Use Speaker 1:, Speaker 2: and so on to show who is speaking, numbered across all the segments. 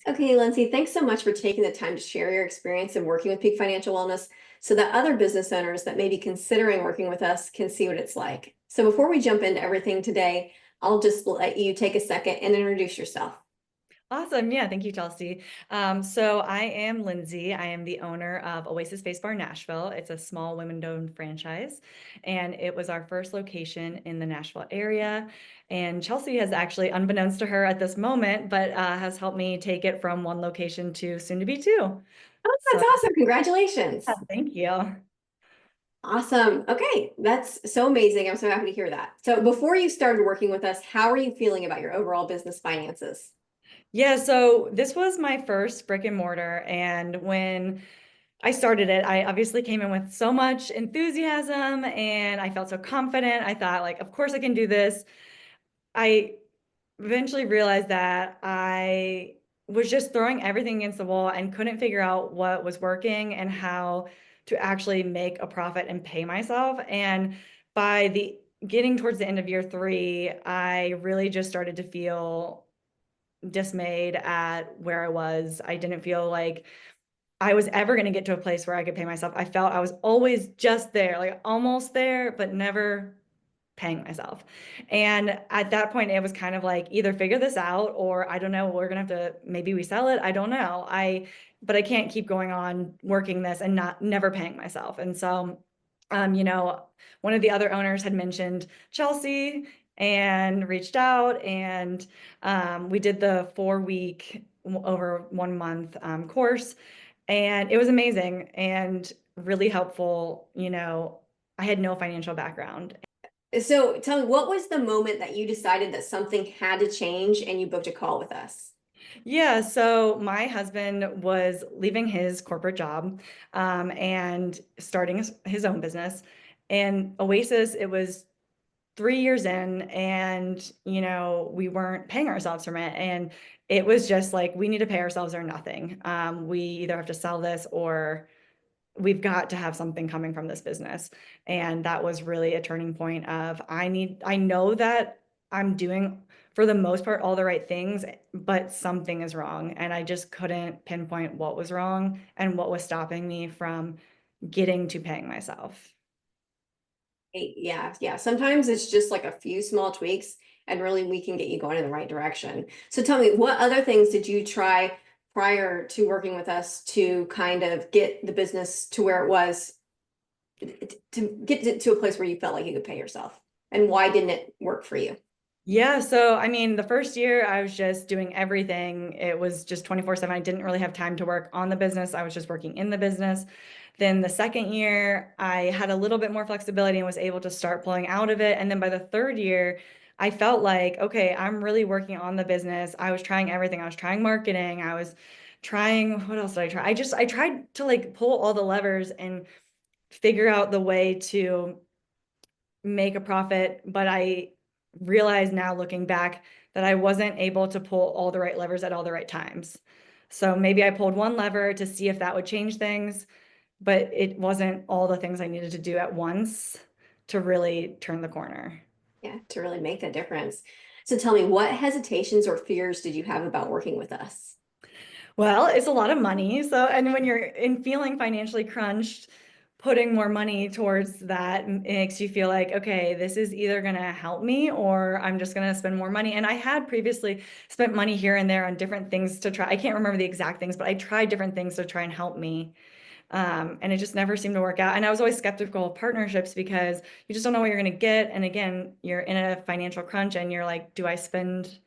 Speaker 1: Okay, Lindsey, thanks so much for taking the time to share your experience in working with Peak Financial Wellness so that other business owners that may be considering working with us can see what it's like. So before we jump into everything today, I'll just let you take a second and introduce yourself.
Speaker 2: Awesome. Yeah, thank you, Chelsea. So I am Lindsay. I am the owner of Oasis Face Bar Nashville. It's a small women-owned franchise, and it was our first location in the Nashville area. And Chelsea has actually, unbeknownst to her at this moment, but has helped me take it from one location to soon to be two.
Speaker 1: Oh, that's
Speaker 2: So
Speaker 1: awesome. Congratulations.
Speaker 2: thank you.
Speaker 1: Awesome. Okay, that's so amazing. I'm so happy to hear that. So before you started working with us, how are you feeling about your overall business finances?
Speaker 2: Yeah, so this was my first brick and mortar, and when I started it, I obviously came in with so much enthusiasm and I felt so confident. I thought, like, of course I can do this. I eventually realized that I was just throwing everything against the wall and couldn't figure out what was working and how to actually make a profit and pay myself. And by the getting towards the end of year three, I really just started to feel dismayed at where I was. I didn't feel like I was ever going to get to a place where I could pay myself. I felt I was always just there, like almost there, but never paying myself. And at that point, it was kind of like either figure this out or I don't know, we're gonna have to maybe we sell it. I don't know. But I can't keep going on working this and not never paying myself. And so you know, one of the other owners had mentioned Chelsea and reached out and we did the 4 week over 1 month course and it was amazing and really helpful. I had no financial background.
Speaker 1: So tell me, what was the moment that you decided that something had to change and you booked a call with us?
Speaker 2: Yeah, so my husband was leaving his corporate job and starting his own business. And Oasis, it was 3 years in, and we weren't paying ourselves from it. And it was just like we need to pay ourselves or nothing. We either have to sell this or we've got to have something coming from this business. And that was really a turning point of I know that I'm doing for the most part all the right things, but something is wrong. And I just couldn't pinpoint what was wrong and what was stopping me from getting to paying myself.
Speaker 1: Yeah, yeah. Sometimes it's just like a few small tweaks, and really we can get you going in the right direction. So tell me, what other things did you try prior to working with us to kind of get the business to where it was, to get it to a place where you felt like you could pay yourself? And why didn't it work for you?
Speaker 2: Yeah, so I mean, the first year I was just doing everything. It was just 24/7. I didn't really have time to work on the business. I was just working in the business. Then the second year, I had a little bit more flexibility and was able to start pulling out of it. And then by the third year, I felt like, okay, I'm really working on the business. I was trying everything. I was trying marketing. I was trying, what else did I try? I tried to like pull all the levers and figure out the way to make a profit, but I realize now looking back that I wasn't able to pull all the right levers at all the right times. So maybe I pulled one lever to see if that would change things, but it wasn't all the things I needed to do at once to really turn the corner.
Speaker 1: Yeah, to really make a difference. So tell me, what hesitations or fears did you have about working with us?
Speaker 2: Well, it's a lot of money. So, and when you're in feeling financially crunched, putting more money towards that makes you feel like, okay, this is either going to help me or I'm just going to spend more money. And I had previously spent money here and there on different things to try. I can't remember the exact things, but I tried different things to try and help me. And it just never seemed to work out. And I was always skeptical of partnerships because you just don't know what you're going to get. And again, you're in a financial crunch and you're like, do I spend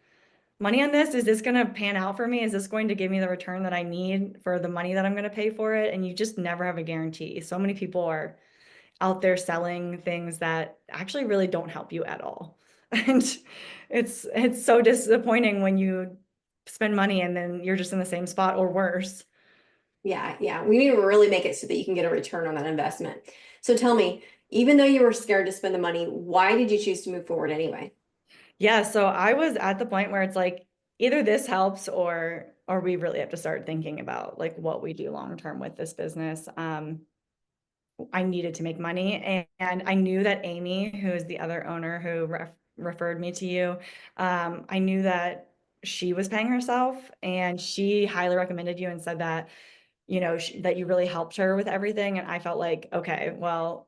Speaker 2: money on this? Is this going to pan out for me? Is this going to give me the return that I need for the money that I'm going to pay for it? And you just never have a guarantee. So many people are out there selling things that actually really don't help you at all. And it's so disappointing when you spend money and then you're just in the same spot or worse.
Speaker 1: Yeah, yeah. We need to really make it so that you can get a return on that investment. So tell me, even though you were scared to spend the money, why did you choose to move forward anyway?
Speaker 2: Yeah, so I was at the point where it's like either this helps or we really have to start thinking about like what we do long term with this business. I needed to make money. And I knew that Amy, who is the other owner who referred me to you, I knew that she was paying herself, and she highly recommended you and said that, you know, that you really helped her with everything. And I felt like, okay, well,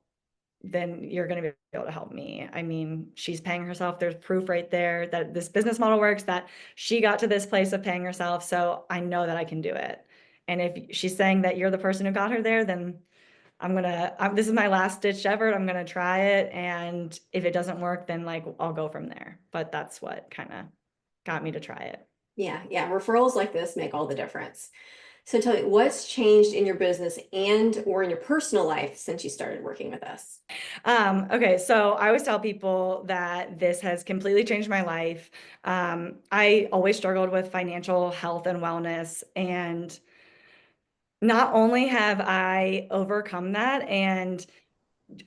Speaker 2: then you're going to be able to help me. I mean, she's paying herself. There's proof right there that this business model works, that she got to this place of paying herself. So I know that I can do it. And if she's saying that you're the person who got her there, then this is my last ditch effort. I'm going to try it. And if it doesn't work, then like I'll go from there. But that's what kind of got me to try it.
Speaker 1: Yeah, yeah. Referrals like this make all the difference. So tell me, what's changed in your business and or in your personal life since you started working with us?
Speaker 2: Okay, so I always tell people that this has completely changed my life. I always struggled with financial health and wellness, and not only have I overcome that, and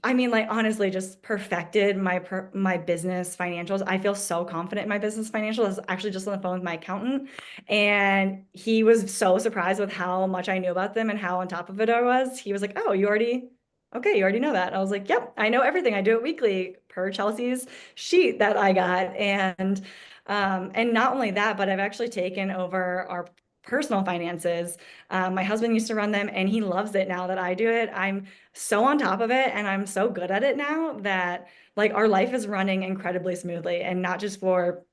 Speaker 2: I mean, like, honestly, just perfected my business financials. I feel so confident in my business financials. I was actually just on the phone with my accountant, and he was so surprised with how much I knew about them and how on top of it I was. He was like, "Oh, you already know that." I was like, "Yep, I know everything. I do it weekly per Chelsea's sheet that I got." And not only that, but I've actually taken over our personal finances. My husband used to run them, and he loves it now that I do it. I'm so on top of it, and I'm so good at it now that like our life is running incredibly smoothly, and not just for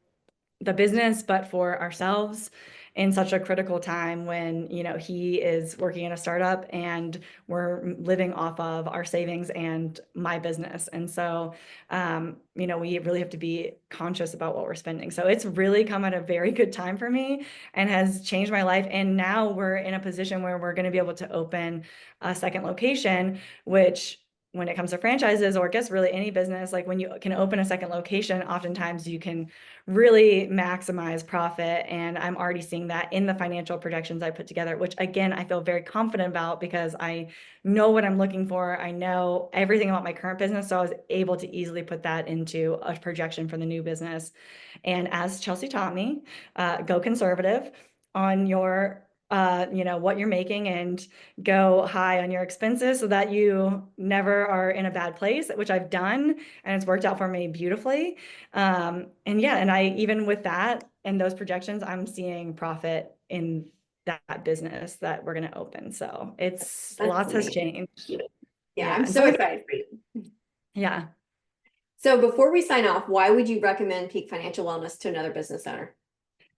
Speaker 2: the business, but for ourselves in such a critical time when, you know, he is working in a startup and we're living off of our savings and my business. And so, you know, we really have to be conscious about what we're spending. So it's really come at a very good time for me and has changed my life. And now we're in a position where we're going to be able to open a second location, which when it comes to franchises, or I guess really any business, like when you can open a second location, oftentimes you can really maximize profit. And I'm already seeing that in the financial projections I put together, which again, I feel very confident about because I know what I'm looking for. I know everything about my current business. So I was able to easily put that into a projection for the new business. And as Chelsea taught me, go conservative on your you know, what you're making, and go high on your expenses so that you never are in a bad place, which I've done, and it's worked out for me beautifully. And yeah, and I, even with that and those projections, I'm seeing profit in that business that we're going to open. So it's
Speaker 1: That's
Speaker 2: lots has
Speaker 1: amazing.
Speaker 2: changed.
Speaker 1: Yeah,
Speaker 2: Yeah.
Speaker 1: I'm
Speaker 2: And so
Speaker 1: so
Speaker 2: I think,
Speaker 1: excited for you.
Speaker 2: yeah.
Speaker 1: So before we sign off, why would you recommend Peak Financial Wellness to another business owner?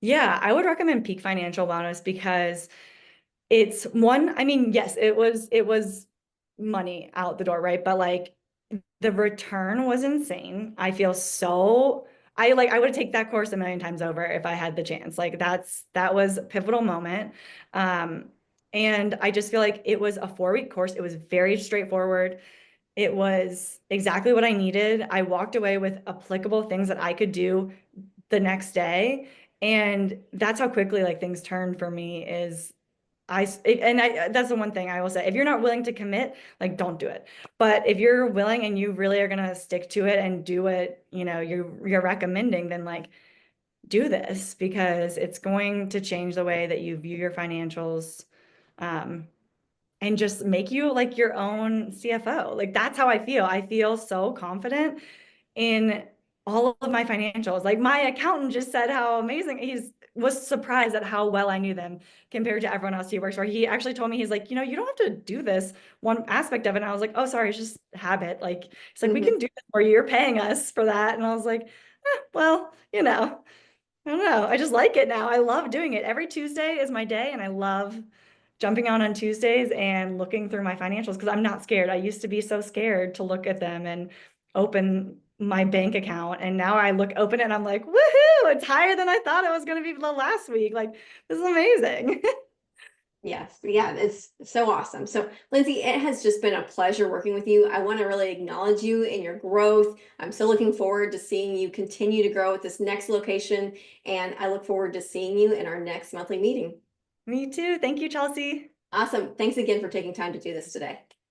Speaker 2: Yeah, I would recommend Peak Financial Wellness because it's one, I mean, yes, it was money out the door, right? But like the return was insane. I feel so I would take that course a million times over if I had the chance. Like that was a pivotal moment. Um, and I just feel like it was a 4-week course. It was very straightforward. It was exactly what I needed. I walked away with applicable things that I could do the next day. And that's how quickly like things turned for me is that's the one thing I will say. If you're not willing to commit, like don't do it. But if you're willing and you really are gonna stick to it and do what, you know, you're recommending, then like do this because it's going to change the way that you view your financials. Um, and just make you like your own CFO. Like that's how I feel. I feel so confident in all of my financials. Like my accountant just said how amazing he's was surprised at how well I knew them compared to everyone else he works for. He actually told me, he's like, you know, you don't have to do this one aspect of it. And I was like, oh, sorry, it's just habit. Like, he's like, we
Speaker 1: Mhm.
Speaker 2: can do this for you. You're paying us for that. And I was like, well, you know, I don't know. I just like it now. I love doing it. Every Tuesday is my day, and I love jumping on Tuesdays and looking through my financials because I'm not scared. I used to be so scared to look at them and open my bank account, and now I open it and I'm like, woohoo! It's higher than I thought it was going to be the last week. Like this is amazing.
Speaker 1: Yes, yeah, it's so awesome. So, Lindsay, it has just been a pleasure working with you. I want to really acknowledge you in your growth. I'm so looking forward to seeing you continue to grow at this next location, and I look forward to seeing you in our next monthly meeting.
Speaker 2: Me too. Thank you, Chelsea.
Speaker 1: Awesome. Thanks again for taking time to do this today.